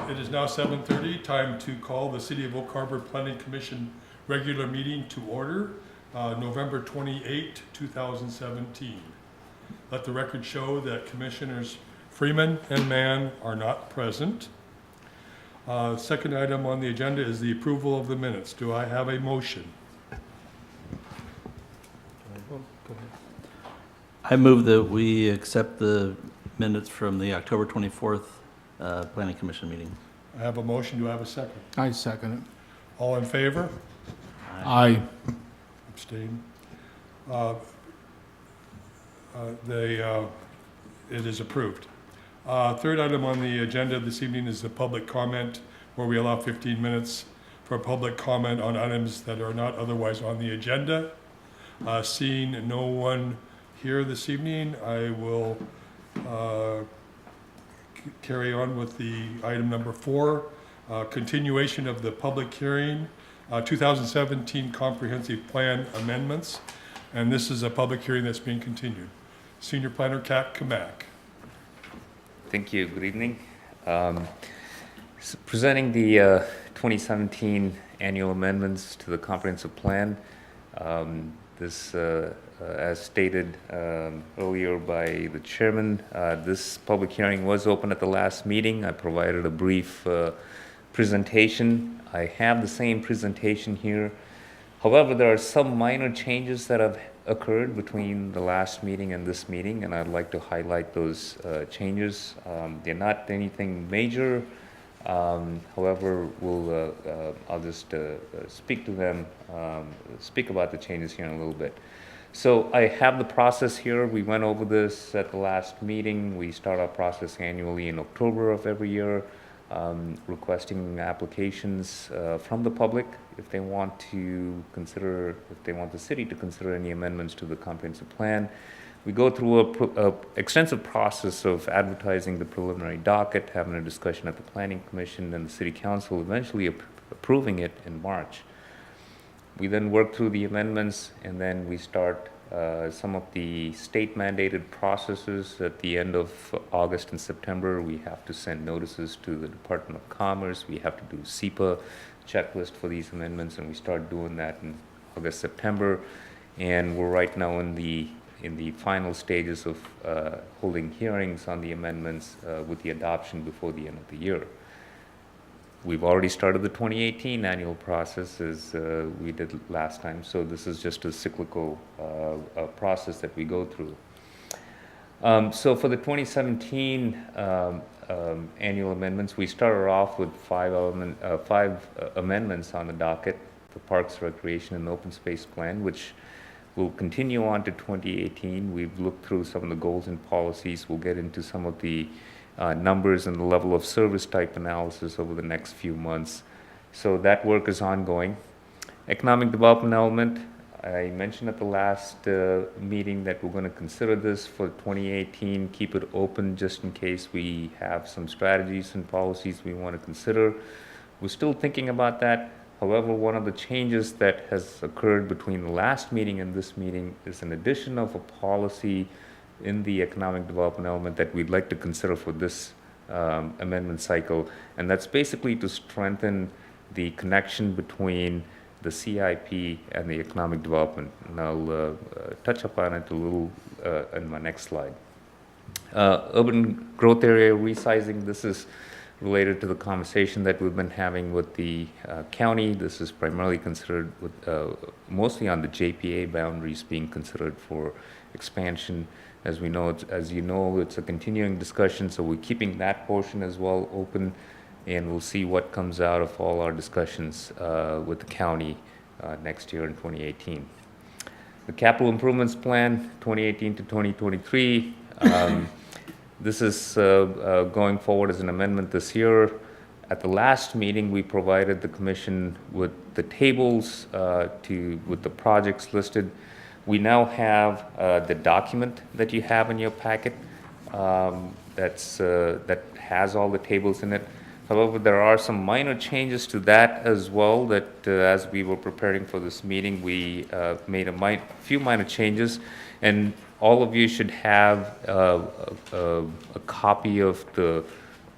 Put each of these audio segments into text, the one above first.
It is now 7:30, time to call the City of Oak Harbor Planning Commission regular meeting to order, November 28, 2017. Let the record show that Commissioners Freeman and Mann are not present. Second item on the agenda is the approval of the minutes. Do I have a motion? Go ahead. I move that we accept the minutes from the October 24th Planning Commission meeting. I have a motion. Do I have a second? I second it. All in favor? Aye. Abstain. It is approved. Third item on the agenda this evening is the public comment, where we allow 15 minutes for public comment on items that are not otherwise on the agenda. Seeing no one here this evening, I will carry on with the item number 4, continuation of the public hearing, 2017 Comprehensive Plan Amendments, and this is a public hearing that's being continued. Senior Planner Kat Kamak. Thank you. Good evening. Presenting the 2017 annual amendments to the comprehensive plan. This, as stated earlier by the chairman, this public hearing was open at the last meeting. I provided a brief presentation. I have the same presentation here. However, there are some minor changes that have occurred between the last meeting and this meeting, and I'd like to highlight those changes. They're not anything major. However, I'll just speak to them, speak about the changes here in a little bit. So I have the process here. We went over this at the last meeting. We start our process annually in October of every year, requesting applications from the public if they want the city to consider any amendments to the comprehensive plan. We go through a extensive process of advertising the preliminary docket, having a discussion at the Planning Commission and the City Council, eventually approving it in March. We then work through the amendments, and then we start some of the state-mandated processes. At the end of August and September, we have to send notices to the Department of Commerce. We have to do SEPA checklist for these amendments, and we start doing that in August, September. And we're right now in the final stages of holding hearings on the amendments with the adoption before the end of the year. We've already started the 2018 annual process as we did last time, so this is just a cyclical process that we go through. So for the 2017 annual amendments, we started off with five amendments on the docket: the Parks, Recreation, and Open Space Plan, which will continue on to 2018. We've looked through some of the goals and policies. We'll get into some of the numbers and the level of service type analysis over the next few months. So that work is ongoing. Economic development element, I mentioned at the last meeting that we're going to consider this for 2018, keep it open just in case we have some strategies and policies we want to consider. We're still thinking about that. However, one of the changes that has occurred between the last meeting and this meeting is an addition of a policy in the economic development element that we'd like to consider for this amendment cycle, and that's basically to strengthen the connection between the CIP and the economic development. And I'll touch upon it a little in my next slide. Urban growth area resizing, this is related to the conversation that we've been having with the county. This is primarily considered with, mostly on the JPA boundaries being considered for expansion. As you know, it's a continuing discussion, so we're keeping that portion as well open, and we'll see what comes out of all our discussions with the county next year in 2018. The capital improvements plan, 2018 to 2023. This is going forward as an amendment this year. At the last meeting, we provided the commission with the tables with the projects listed. We now have the document that you have in your packet that has all the tables in it. However, there are some minor changes to that as well that as we were preparing for this meeting, we made a few minor changes, and all of you should have a copy of the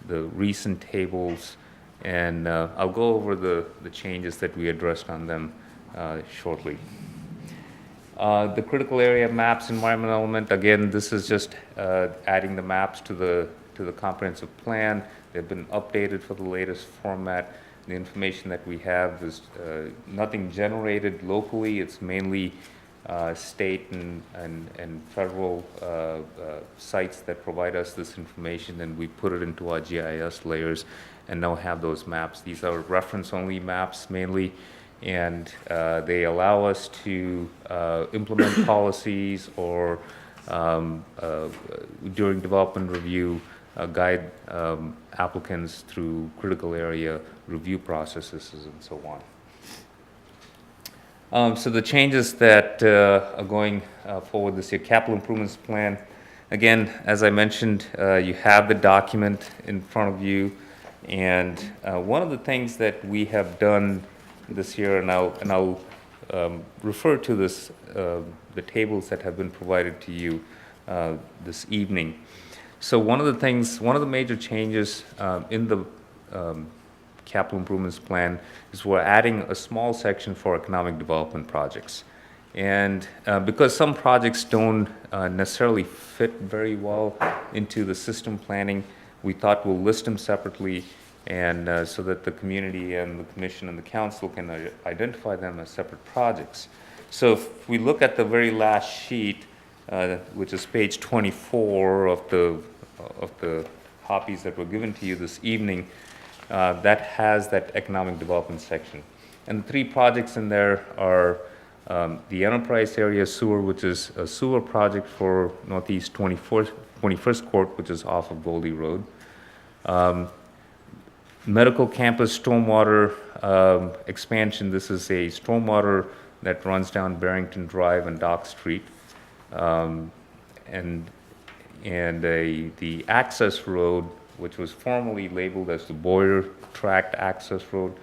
recent tables And I'll go over the changes that we addressed on them shortly. The critical area maps, environmental element, again, this is just adding the maps to the comprehensive plan. They've been updated for the latest format. The information that we have is nothing generated locally. It's mainly state and federal sites that provide us this information, and we put it into our GIS layers and now have those maps. These are reference-only maps mainly, and they allow us to implement policies or during development review, guide applicants through critical area review processes and so on. So the changes that are going forward this year, capital improvements plan. Again, as I mentioned, you have the document in front of you, and one of the things that we have done this year, and I'll refer to this, the tables that have been provided to you this evening. So one of the major changes in the capital improvements plan is we're adding a small section for economic development projects. And because some projects don't necessarily fit very well into the system planning, we thought we'll list them separately, and so that the community and the commission and the council can identify them as separate projects. So if we look at the very last sheet, which is page 24 of the copies that were given to you this evening, that has that economic development section. And the three projects in there are the enterprise area sewer, which is a sewer project for Northeast 21st Court, which is off of Goldie Road. Medical campus stormwater expansion. This is a stormwater that runs down Barrington Drive and Dock Street. And the access road, which was formerly labeled as the Boyer Tract Access Road,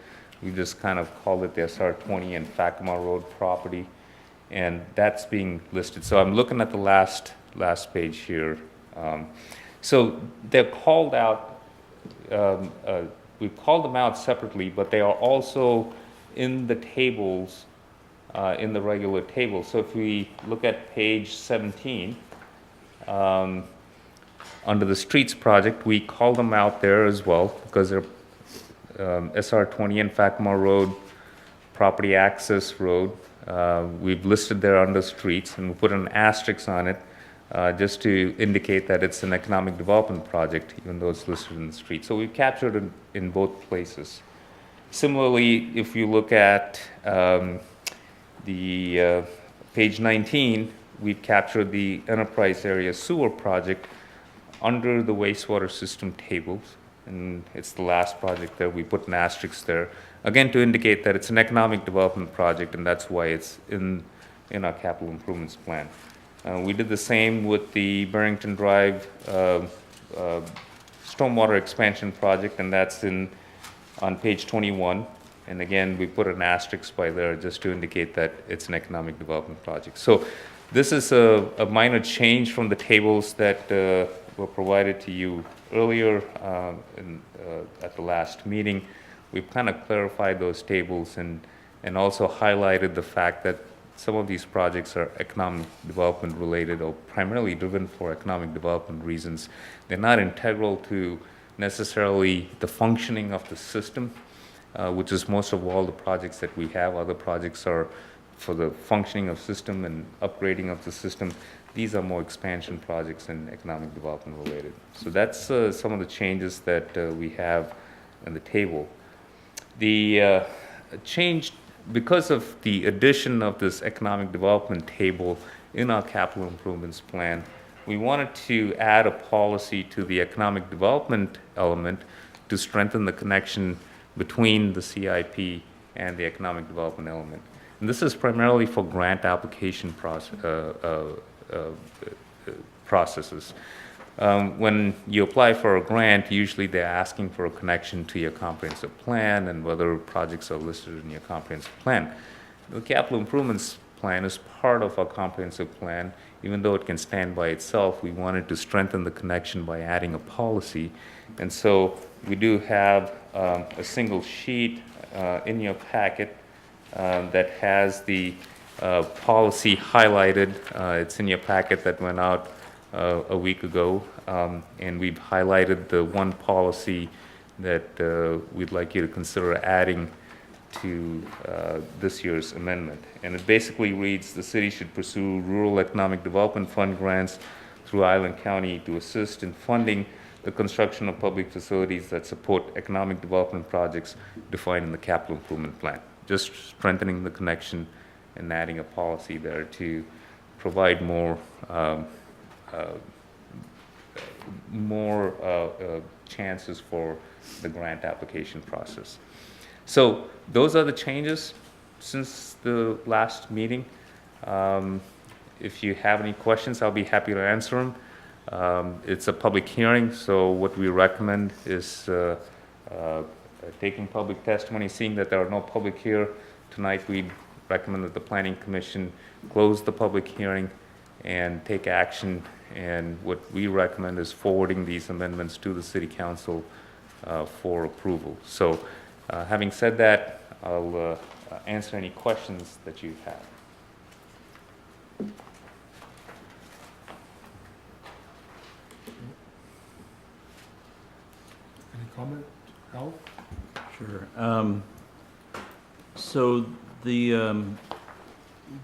we just kind of called it the SR20 and Fakima Road property, and that's being listed. So I'm looking at the last page here. So they're called out, we've called them out separately, but they are also in the tables, in the regular table. So if we look at page 17, under the streets project, we call them out there as well because they're SR20 and Fakima Road, property access road. We've listed there under streets, and we put an asterisk on it just to indicate that it's an economic development project, even though it's listed in the street. So we've captured it in both places. Similarly, if you look at the page 19, we've captured the enterprise area sewer project under the wastewater system tables, and it's the last project there. We put an asterisk there, again, to indicate that it's an economic development project, and that's why it's in our capital improvements plan. We did the same with the Barrington Drive stormwater expansion project, and that's on page 21. And again, we put an asterisk by there just to indicate that it's an economic development project. So this is a minor change from the tables that were provided to you earlier at the last meeting. We've kind of clarified those tables and also highlighted the fact that some of these projects are economic development related or primarily driven for economic development reasons. They're not integral to necessarily the functioning of the system, which is most of all the projects that we have. Other projects are for the functioning of system and upgrading of the system. These are more expansion projects and economic development related. So that's some of the changes that we have in the table. The change, because of the addition of this economic development table in our capital improvements plan, we wanted to add a policy to the economic development element to strengthen the connection between the CIP and the economic development element. And this is primarily for grant application processes. When you apply for a grant, usually they're asking for a connection to your comprehensive plan and whether projects are listed in your comprehensive plan. The capital improvements plan is part of our comprehensive plan. Even though it can stand by itself, we wanted to strengthen the connection by adding a policy. And so we do have a single sheet in your packet that has the policy highlighted. It's in your packet that went out a week ago, and we've highlighted the one policy that we'd like you to consider adding to this year's amendment. And it basically reads, the city should pursue Rural Economic Development Fund grants through Island County to assist in funding the construction of public facilities that support economic development projects defined in the capital improvement plan. Just strengthening the connection and adding a policy there to provide more chances for the grant application process. So those are the changes since the last meeting. If you have any questions, I'll be happy to answer them. It's a public hearing, so what we recommend is taking public testimony. Seeing that there are no public here tonight, we recommend that the Planning Commission close the public hearing and take action. And what we recommend is forwarding these amendments to the City Council for approval. So having said that, I'll answer any questions that you have. Any comment, Al? Sure. So the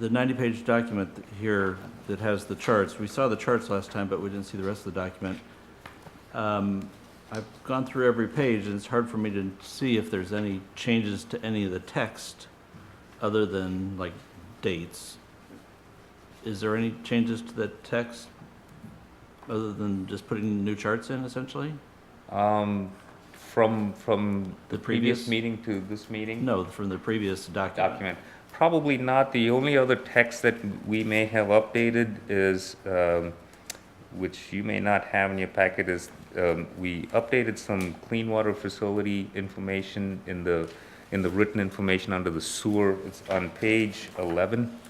90-page document here that has the charts, we saw the charts last time, but we didn't see the rest of the document. I've gone through every page, and it's hard for me to see if there's any changes to any of the text other than like dates. Is there any changes to the text other than just putting new charts in, essentially? From the The previous previous- meeting to this meeting? No, from the previous document. Probably not. The only other text that we may have updated is, which you may not have in your packet, is we updated some clean water facility information in the written information under the sewer. It's on page 11.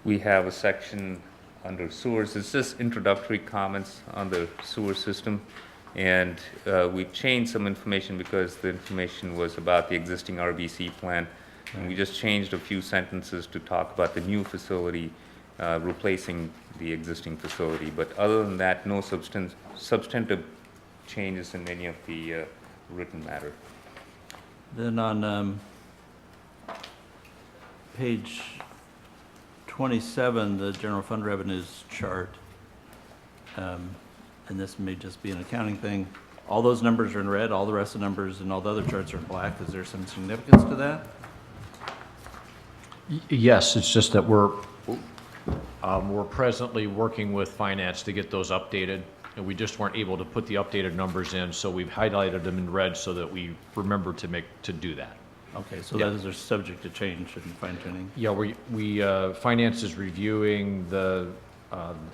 We have a section under sewers. It's just introductory comments on the sewer system. And we've changed some information because the information was about the existing RBC plan. And we just changed a few sentences to talk about the new facility replacing the existing facility. But other than that, no substantive changes in any of the written matter. Then on page 27, the general fund revenues chart, and this may just be an accounting thing, all those numbers are in red, all the rest of the numbers and all the other charts are in black. Is there some significance to that? Yes, it's just that we're presently working with finance to get those updated, and we just weren't able to put the updated numbers in, so we've highlighted them in red so that we remember to do that. Okay, so Yeah. those are subject to change and fine tuning. Yeah, finance is reviewing the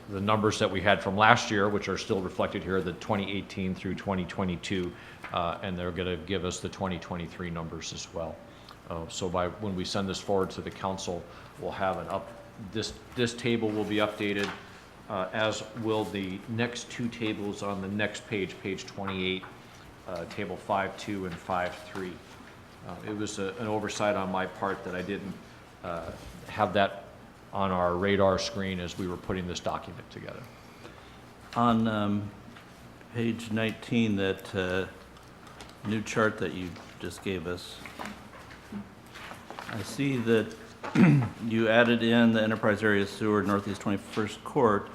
numbers that we had from last year, which are still reflected here, the 2018 through 2022, and they're going to give us the 2023 numbers as well. So when we send this forward to the council, we'll have this table will be updated, as will the next two tables on the next page, page 28, table 5.2 and 5.3. It was an oversight on my part that I didn't have that on our radar screen as we were putting this document together. On page 19, that new chart that you just gave us, I see that you added in the enterprise area sewer northeast 21st court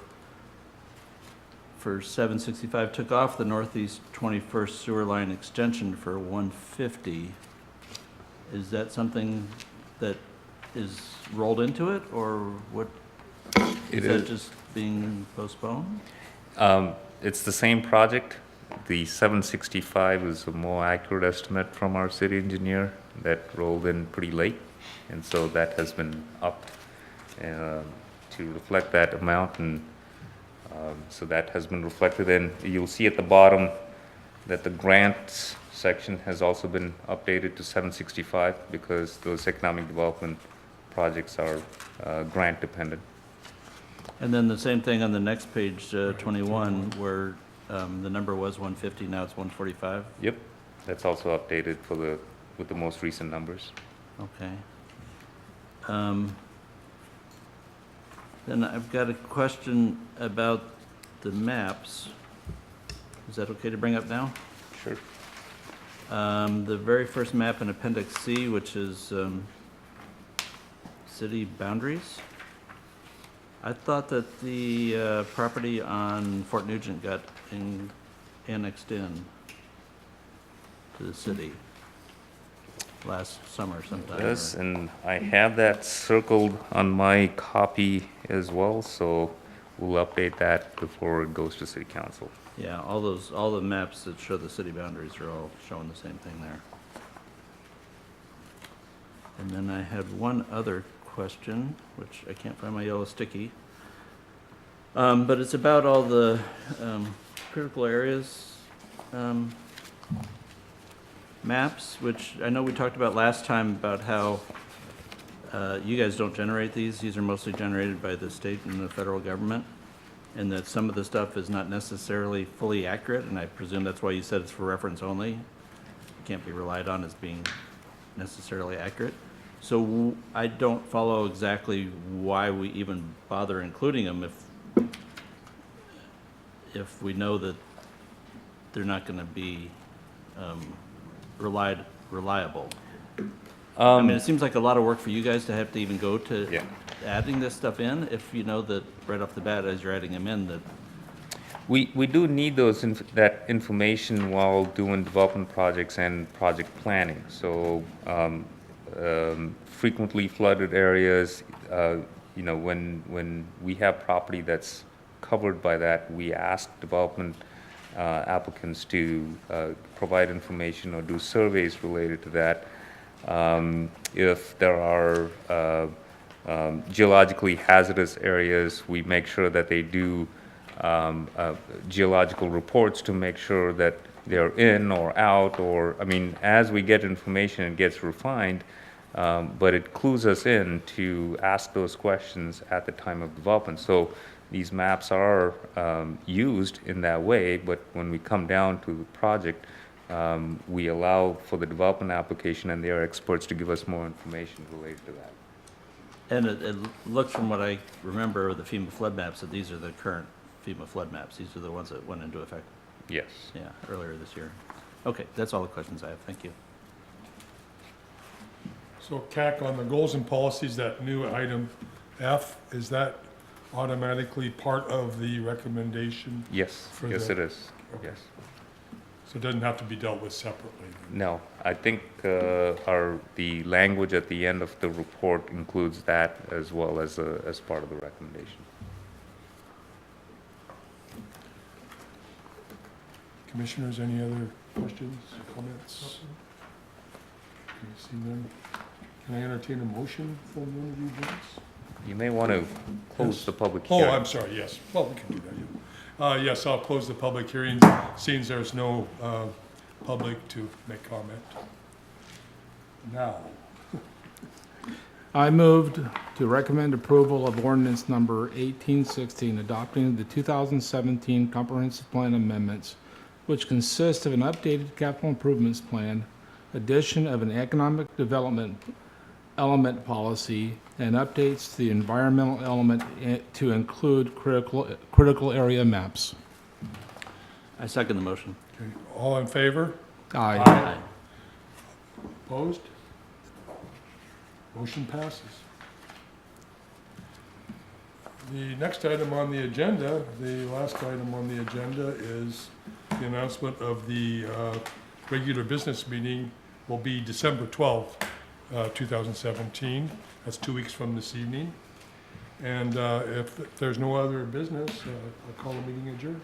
for 765, took off the northeast 21st sewer line extension for 150. Is that something that is rolled into it, or what? It Is that is. just being postponed? It's the same project. The 765 is a more accurate estimate from our city engineer that rolled in pretty late, and so that has been upped to reflect that amount, and so that has been reflected in. You'll see at the bottom that the grants section has also been updated to 765 because those economic development projects are grant dependent. And then the same thing on the next page, 21, where the number was 150, now it's 145? Yep, that's also updated with the most recent numbers. Okay. Then I've got a question about the maps. Is that okay to bring up now? Sure. The very first map in Appendix C, which is city boundaries. I thought that the property on Fort Nugent got annexed in to the city last summer sometime. Yes, and I have that circled on my copy as well, so we'll update that before it goes to city council. Yeah, all the maps that show the city boundaries are all showing the same thing there. And then I had one other question, which I can't find my yellow sticky. But it's about all the critical areas maps, which I know we talked about last time about how you guys don't generate these. These are mostly generated by the state and the federal government, and that some of the stuff is not necessarily fully accurate, and I presume that's why you said it's for reference only. It can't be relied on as being necessarily accurate. So I don't follow exactly why we even bother including them if we know that they're not going to be reliable. I mean, it seems like a lot of work for you guys to have to even go to Yeah. adding this stuff in, if you know that right off the bat, as you're adding them in, that, We do need that information while doing development projects and project planning. So frequently flooded areas, when we have property that's covered by that, we ask development applicants to provide information or do surveys related to that. If there are geologically hazardous areas, we make sure that they do geological reports to make sure that they're in or out, or, I mean, as we get information, it gets refined, but it clues us in to ask those questions at the time of development. So these maps are used in that way, but when we come down to the project, we allow for the development application and their experts to give us more information related to that. and it looks from what I remember of the FEMA flood maps, that these are the current FEMA flood maps. These are the ones that went into effect, Yes. yeah, earlier this year. Okay, that's all the questions I have. Thank you. So CAC, on the goals and policies, that new item F, is that automatically part of the recommendation? Yes, For yes the- it is, Okay. yes. So it doesn't have to be dealt with separately then? No, I think the language at the end of the report includes that as well as part of the recommendation. Commissioners, any other questions, comments? Okay, see none. Can I entertain a motion from one of you gents? You may want to close Yes. the public Oh, hearing. I'm sorry, yes. Well, we can do that, yeah. Yes, I'll close the public hearing, seeing there's no public to make comment. Now, I moved to recommend approval of ordinance number 1816, adopting the 2017 comprehensive plan amendments, which consist of an updated capital improvements plan, addition of an economic development element policy, and updates to the environmental element to include critical area maps. I second the motion. okay, all in favor? Aye. Aye. Opposed? Motion passes. The next item on the agenda, the last item on the agenda, is the announcement of the regular business meeting will be December 12th, 2017. That's 2 weeks from this evening. And if there's no other business, I'll call the meeting adjourned.